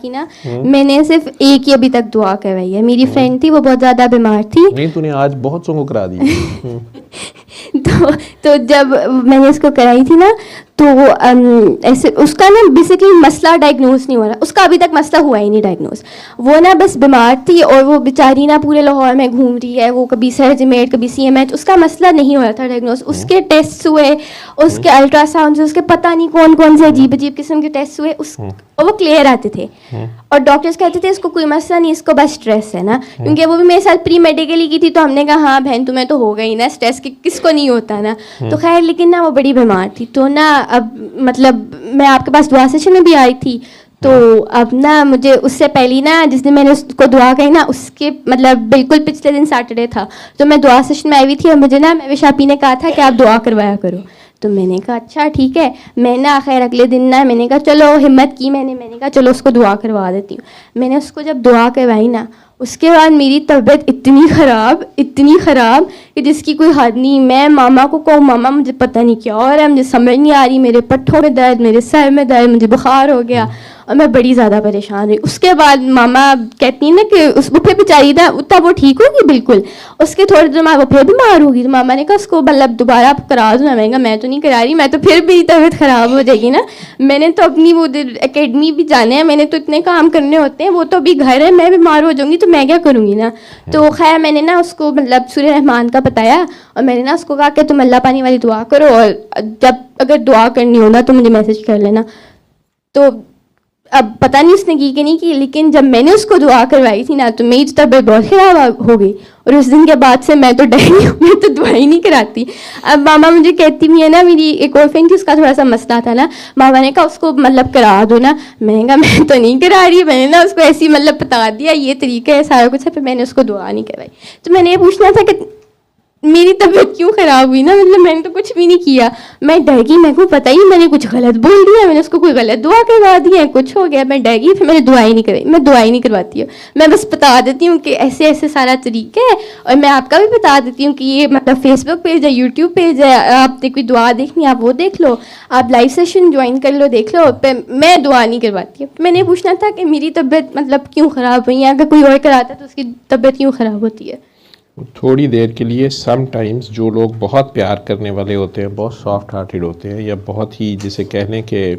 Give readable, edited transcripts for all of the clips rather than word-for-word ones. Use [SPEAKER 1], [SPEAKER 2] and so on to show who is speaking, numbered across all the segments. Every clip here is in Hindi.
[SPEAKER 1] की ना, मैंने सिर्फ एक ही अभी तक दुआ करवाई है। मेरी फ्रेंड थी, वो बहुत ज़्यादा बीमार थी।
[SPEAKER 2] नहीं, तूने आज बहुत सौ को करा दी।
[SPEAKER 1] तो जब मैंने इसको कराई थी ना, तो ऐसे उसका ना बेसिकली मसला डायग्नोज नहीं हो रहा, उसका अभी तक मसला हुआ ही नहीं डायग्नोज। वो ना बस बीमार थी और वो बेचारी ना पूरे लाहौर में घूम रही है, वो कभी सरजमेट कभी CMH, उसका मसला नहीं हो रहा था डायग्नोज। उसके टेस्ट हुए, उसके अल्ट्रासाउंड, उसके पता नहीं कौन कौन से अजीब अजीब किस्म के टेस्ट हुए, उस और वो क्लियर आते थे। और डॉक्टर्स कहते थे इसको कोई मसला नहीं, इसको बस स्ट्रेस है ना, क्योंकि वो भी मेरे साथ प्री मेडिकली की थी, तो हमने कहा हाँ बहन तुम्हें तो हो गई ना स्ट्रेस, किसको नहीं होता ना। तो खैर लेकिन ना वो बड़ी बीमार थी, तो ना अब मतलब मैं आपके पास दुआ सेशन में भी आई थी, तो अब ना मुझे उससे पहले ना जिस दिन मैंने उसको दुआ कही ना, उसके मतलब बिल्कुल पिछले दिन सैटरडे था, तो मैं दुआ सेशन में आई हुई थी और मुझे ना महविश आपी ने कहा था कि आप दुआ करवाया करो। तो मैंने कहा अच्छा ठीक है। मैं ना खैर अगले दिन ना मैंने कहा चलो हिम्मत की, मैंने कहा चलो उसको दुआ करवा देती हूँ। मैंने उसको जब दुआ करवाई ना, उसके बाद मेरी तबीयत इतनी ख़राब कि जिसकी कोई हद नहीं। मैं मामा को कहूँ मामा मुझे पता नहीं क्या हो रहा है, मुझे समझ नहीं आ रही, मेरे पट्ठों में दर्द, मेरे सर में दर्द, मुझे बुखार हो गया और मैं बड़ी ज़्यादा परेशान हुई। उसके बाद मामा कहती है ना कि उस वो फिर बेचारी था उतना वो ठीक होगी बिल्कुल, उसके थोड़े दिन बाद वो फिर बीमार होगी। तो मामा ने कहा उसको मतलब दोबारा आप करा दो ना। मैंने कहा मैं तो नहीं करा रही, मैं तो फिर भी तबीयत ख़राब हो जाएगी ना। मैंने तो अपनी वो एकेडमी भी जाने हैं, मैंने तो इतने काम करने होते हैं, वो तो अभी घर है, मैं बीमार हो जाऊँगी तो मैं क्या करूँगी ना। तो खैर मैंने ना उसको मतलब सूरह रहमान का बताया और मैंने ना उसको कहा कि तुम अल्लाह पानी वाली दुआ करो और जब अगर दुआ करनी हो ना तो मुझे मैसेज कर लेना। तो अब पता नहीं उसने की कि नहीं की, लेकिन जब मैंने उसको दुआ करवाई थी ना तो मेरी तबीयत बहुत ख़राब हो गई और उस दिन के बाद से मैं तो डरी हूँ, मैं तो दुआ ही नहीं कराती। अब मामा मुझे कहती भी है ना, मेरी एक और फ्रेंड थी उसका थोड़ा सा मसला था ना, मामा ने कहा उसको मतलब करा दो ना। मैंने कहा मैं तो नहीं करा रही, मैंने ना उसको ऐसे ही मतलब बता दिया ये तरीका है सारा कुछ है, फिर मैंने उसको दुआ नहीं करवाई। तो मैंने ये पूछना था कि मेरी तबीयत क्यों ख़राब हुई ना, मतलब मैंने तो कुछ भी नहीं किया, मैं डर गई, मेरे को पता ही मैंने कुछ गलत बोल दिया, मैंने उसको कोई गलत दुआ करवा दी है, कुछ हो गया, मैं डर गई, फिर मैंने दुआ ही नहीं करवाई। मैं दुआ ही नहीं करवाती हूँ, मैं बस बता देती हूँ कि ऐसे ऐसे सारा तरीका है और मैं आपका भी बता देती हूँ कि ये मतलब फेसबुक पेज है, यूट्यूब पेज है, आपने कोई दुआ देखनी आप वो देख लो, आप लाइव सेशन ज्वाइन कर लो देख लो। मैं दुआ नहीं करवाती हूँ। मैंने पूछना था कि मेरी तबीयत मतलब क्यों ख़राब हुई है, अगर कोई और कराता तो उसकी तबीयत क्यों ख़राब होती है।
[SPEAKER 2] थोड़ी देर के लिए समटाइम्स जो लोग बहुत प्यार करने वाले होते हैं, बहुत सॉफ्ट हार्टेड होते हैं, या बहुत ही जिसे कहने के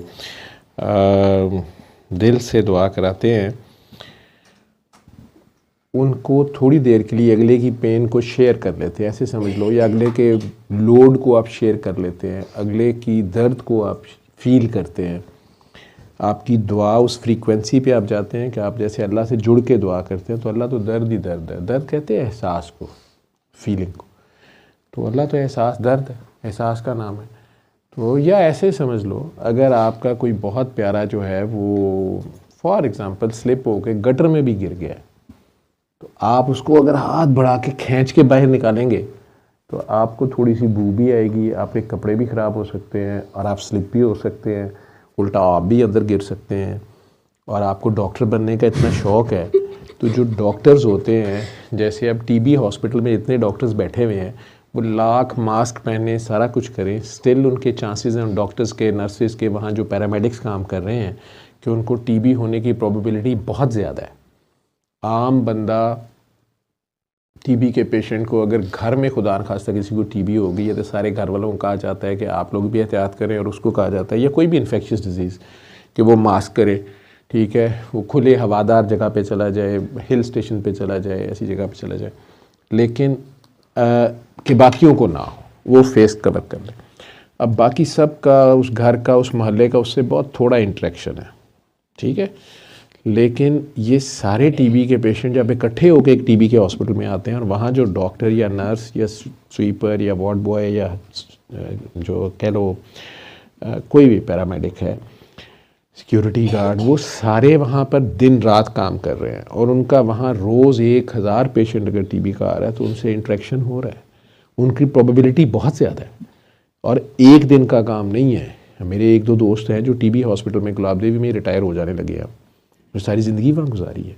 [SPEAKER 2] दिल से दुआ कराते हैं, उनको थोड़ी देर के लिए अगले की पेन को शेयर कर लेते हैं, ऐसे समझ लो, या अगले के लोड को आप शेयर कर लेते हैं, अगले की दर्द को आप फील करते हैं। आपकी दुआ उस फ्रीक्वेंसी पे आप जाते हैं कि आप जैसे अल्लाह से जुड़ के दुआ करते हैं, तो अल्लाह तो दर्द ही दर्द है। दर्द कहते हैं एहसास को, फीलिंग को, तो अल्लाह तो एहसास, दर्द है, एहसास का नाम है। तो या ऐसे समझ लो, अगर आपका कोई बहुत प्यारा जो है वो फॉर एग्ज़ाम्पल स्लिप हो के गटर में भी गिर गया है, तो आप उसको अगर हाथ बढ़ा के खींच के बाहर निकालेंगे तो आपको थोड़ी सी बू भी आएगी, आपके कपड़े भी ख़राब हो सकते हैं और आप स्लिप भी हो सकते हैं, उल्टा आप भी अंदर गिर सकते हैं। और आपको डॉक्टर बनने का इतना शौक़ है, तो जो डॉक्टर्स होते हैं, जैसे अब TB हॉस्पिटल में इतने डॉक्टर्स बैठे हुए हैं, वो लाख मास्क पहने सारा कुछ करें, स्टिल उनके चांसेस हैं डॉक्टर्स के, नर्सेज के, वहाँ जो पैरामेडिक्स काम कर रहे हैं, कि उनको TB होने की प्रोबेबिलिटी बहुत ज़्यादा है। आम बंदा TB के पेशेंट को अगर घर में खुदा न खास्ता किसी को TB हो गई है तो सारे घर वालों को कहा जाता है कि आप लोग भी एहतियात करें, और उसको कहा जाता है, या कोई भी इन्फेक्शियस डिजीज़, कि वो मास्क करे, ठीक है, वो खुले हवादार जगह पे चला जाए, हिल स्टेशन पे चला जाए, ऐसी जगह पे चला जाए, लेकिन कि बाकियों को ना हो, वो फेस कवर कर ले। अब बाकी सब का, उस घर का, उस मोहल्ले का, उससे बहुत थोड़ा इंटरेक्शन है, ठीक है, लेकिन ये सारे TB के पेशेंट जब इकट्ठे होकर एक TB के हॉस्पिटल में आते हैं, और वहाँ जो डॉक्टर या नर्स या स्वीपर या वार्ड बॉय या जो कह लो कोई भी पैरामेडिक है, सिक्योरिटी गार्ड, वो सारे वहाँ पर दिन रात काम कर रहे हैं, और उनका वहाँ रोज़ 1000 पेशेंट अगर TB का आ रहा है तो उनसे इंटरेक्शन हो रहा है, उनकी प्रोबेबिलिटी बहुत ज़्यादा है, और एक दिन का काम नहीं है। मेरे एक दो दोस्त हैं जो TB हॉस्पिटल में गुलाब देवी में रिटायर हो जाने लगे हैं, जो सारी ज़िंदगी वहाँ गुजारी है,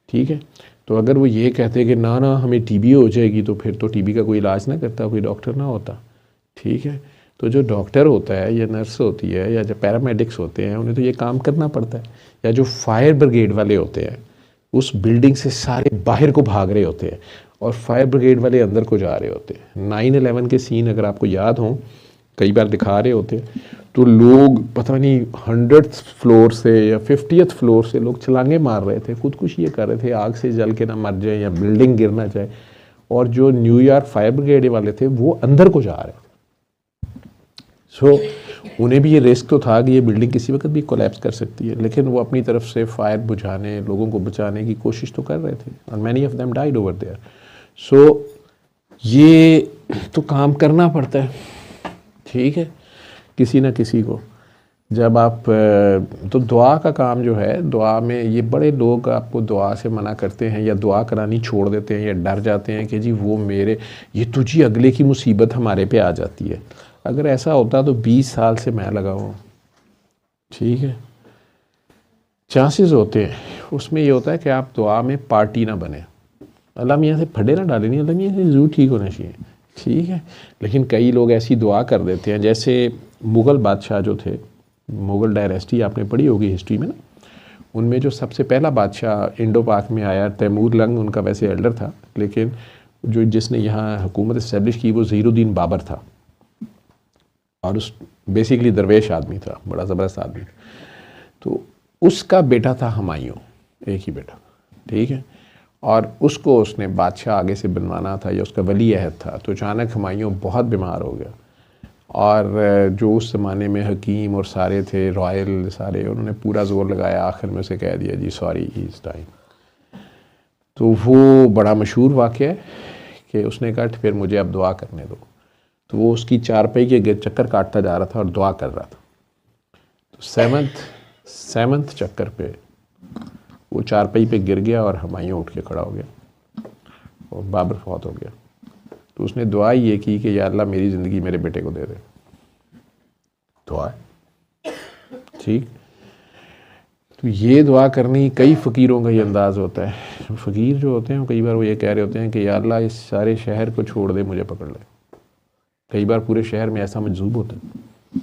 [SPEAKER 2] ठीक है। तो अगर वो ये कहते हैं कि ना ना हमें TB हो जाएगी, तो फिर तो TB का कोई इलाज ना करता, कोई डॉक्टर ना होता, ठीक है। तो जो डॉक्टर होता है या नर्स होती है या जो पैरामेडिक्स होते हैं उन्हें तो ये काम करना पड़ता है, या जो फायर ब्रिगेड वाले होते हैं उस बिल्डिंग से सारे बाहर को भाग रहे होते हैं और फायर ब्रिगेड वाले अंदर को जा रहे होते हैं। 9/11 के सीन अगर आपको याद हो, कई बार दिखा रहे होते हैं, तो लोग पता नहीं 100th फ्लोर से या 50th फ्लोर से लोग छलांगे मार रहे थे, खुदकुशी ये कर रहे थे, आग से जल के ना मर जाए या बिल्डिंग गिरना जाए। और जो न्यूयॉर्क फायर ब्रिगेड वाले थे वो अंदर को जा रहे थे। सो उन्हें भी ये रिस्क तो था कि ये बिल्डिंग किसी वक्त भी कोलैप्स कर सकती है, लेकिन वो अपनी तरफ से फायर बुझाने, लोगों को बचाने की कोशिश तो कर रहे थे, और many of them died over there. So ये तो काम करना पड़ता है, ठीक है, किसी ना किसी को। जब आप तो दुआ का काम जो है, दुआ में ये बड़े लोग आपको दुआ से मना करते हैं या दुआ करानी छोड़ देते हैं या डर जाते हैं कि जी वो मेरे, ये तुझी अगले की मुसीबत हमारे पे आ जाती है। अगर ऐसा होता तो 20 साल से मैं लगा हूँ, ठीक है। चांसेस होते हैं, उसमें ये होता है कि आप दुआ में पार्टी ना बने, अल्लाह मियाँ से फटे ना डाले, नहीं अल्लाह मियाँ से ज़रूर ठीक होना चाहिए, ठीक है। लेकिन कई लोग ऐसी दुआ कर देते हैं, जैसे मुग़ल बादशाह जो थे, मुग़ल डायनेस्टी आपने पढ़ी होगी हिस्ट्री में ना, उनमें जो सबसे पहला बादशाह इंडो पाक में आया, तैमूर लंग उनका वैसे एल्डर था, लेकिन जो जिसने यहाँ हुकूमत इस्टेब्लिश की वो ज़हीरुद्दीन बाबर था, और उस बेसिकली दरवेश आदमी था, बड़ा ज़बरदस्त आदमी था। तो उसका बेटा था हुमायूं, एक ही बेटा, ठीक है, और उसको उसने बादशाह आगे से बनवाना था या उसका वली अहद था। तो अचानक हुमायूं बहुत बीमार हो गया, और जो उस ज़माने में हकीम और सारे थे रॉयल सारे, उन्होंने पूरा जोर लगाया, आखिर में उसे कह दिया जी सॉरी ही इज़ टाइम। तो वो बड़ा मशहूर वाक़या है कि उसने कहा फिर मुझे अब दुआ करने दो। तो वो उसकी चारपाई के चक्कर काटता जा रहा था और दुआ कर रहा था। तो सेवंथ चक्कर पे वो चारपाई पे गिर गया और हुमायूं उठ के खड़ा हो गया और बाबर फौत हो गया। तो उसने दुआ ये की कि या अल्लाह मेरी ज़िंदगी मेरे बेटे को दे दे, दुआ है, ठीक। तो ये दुआ करनी कई फ़कीरों का ये अंदाज़ होता है। फ़कीर जो होते हैं कई बार वो ये कह रहे होते हैं कि या अल्लाह इस सारे शहर को छोड़ दे, मुझे पकड़ ले। कई बार पूरे शहर में ऐसा मजज़ूब होता है,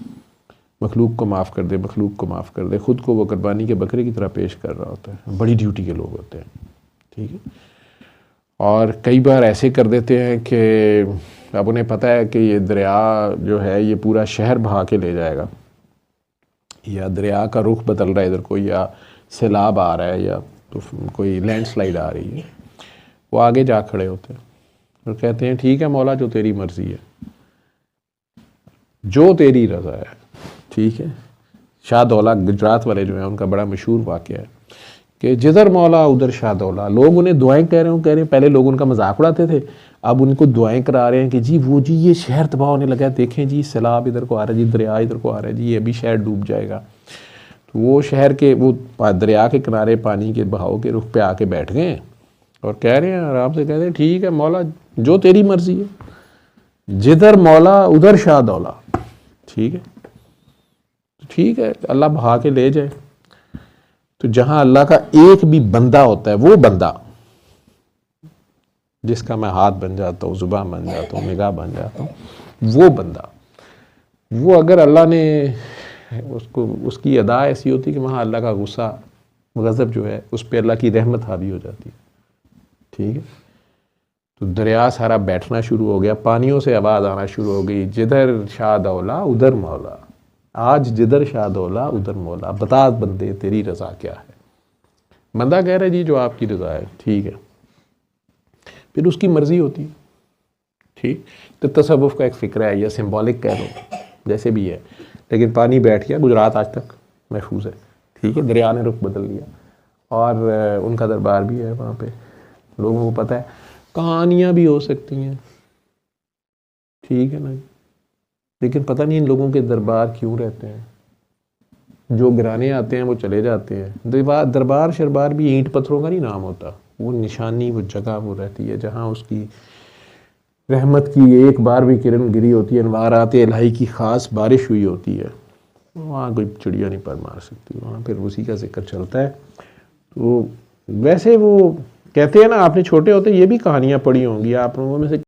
[SPEAKER 2] मखलूक को माफ़ कर दे, मखलूक को माफ़ कर दे, ख़ुद को वो कुर्बानी के बकरे की तरह पेश कर रहा होता है। बड़ी ड्यूटी के लोग होते हैं, ठीक है। और कई बार ऐसे कर देते हैं कि अब उन्हें पता है कि ये दरिया जो है ये पूरा शहर बहा के ले जाएगा, या दरिया का रुख बदल रहा है इधर को, या सैलाब आ रहा है, या तो कोई लैंडस्लाइड आ रही है। वो आगे जा खड़े होते हैं और कहते हैं ठीक है मौला, जो तेरी मर्ज़ी है, जो तेरी रज़ा है, ठीक है। शाहदौला गुजरात वाले जो हैं उनका बड़ा मशहूर वाक़या है कि जिधर मौला उधर शाहदौला। लोग उन्हें दुआएं कह रहे हैं, पहले लोग उनका मजाक उड़ाते थे, अब उनको दुआएं करा रहे हैं कि जी वो जी ये शहर तबाह होने लगा है, देखें जी सैलाब इधर को आ रहा है, जी दरिया इधर को आ रहा है, जी ये अभी शहर डूब जाएगा। तो वो शहर के वो दरिया के किनारे पानी के बहाव के रुख पे आके बैठ गए और कह रहे हैं, आराम से कह रहे हैं ठीक है मौला, जो तेरी मर्ज़ी है, जिधर मौला उधर शाहदौला, ठीक है। ठीक है, अल्लाह बहा के ले जाए। तो जहां अल्लाह का एक भी बंदा होता है, वो बंदा जिसका मैं हाथ बन जाता हूँ, ज़ुबान बन जाता हूँ, निगाह बन जाता हूँ, वो बंदा, वो अगर अल्लाह ने उसको, उसकी अदा ऐसी होती कि वहाँ अल्लाह का गुस्सा, गज़ब जो है उस पर अल्लाह की रहमत हावी हो जाती है, ठीक है। तो दरिया सारा बैठना शुरू हो गया, पानियों से आवाज़ आना शुरू हो गई, जिधर शाहदौला उधर मौला, आज जिधर शाहदौला उधर मौला, बता बंदे तेरी रज़ा क्या है। बंदा कह रहा है जी जो आपकी रज़ा है, ठीक है। फिर उसकी मर्ज़ी होती है, ठीक। तो तसव्वुफ़ का एक फ़िक्र है या सिंबॉलिक कह लो, जैसे भी है, लेकिन पानी बैठ गया, गुजरात आज तक महफूज है, ठीक है। दरिया ने रुख बदल लिया और उनका दरबार भी है वहाँ पे, लोगों को पता है, कहानियाँ भी हो सकती हैं, ठीक है ना, लेकिन पता नहीं इन लोगों के दरबार क्यों रहते हैं। जो गिराने आते हैं वो चले जाते हैं। दरबार शरबार भी ईंट पत्थरों का नहीं नाम होता, वो निशानी, वो जगह वो रहती है जहाँ उसकी रहमत की एक बार भी किरण गिरी होती है, अनवारात इलाही की ख़ास बारिश हुई होती है, वहाँ कोई चिड़िया नहीं पर मार सकती, वहाँ फिर उसी का जिक्र चलता है। तो वैसे वो कहते हैं ना, आपने छोटे होते ये भी कहानियाँ पढ़ी होंगी आप लोगों में से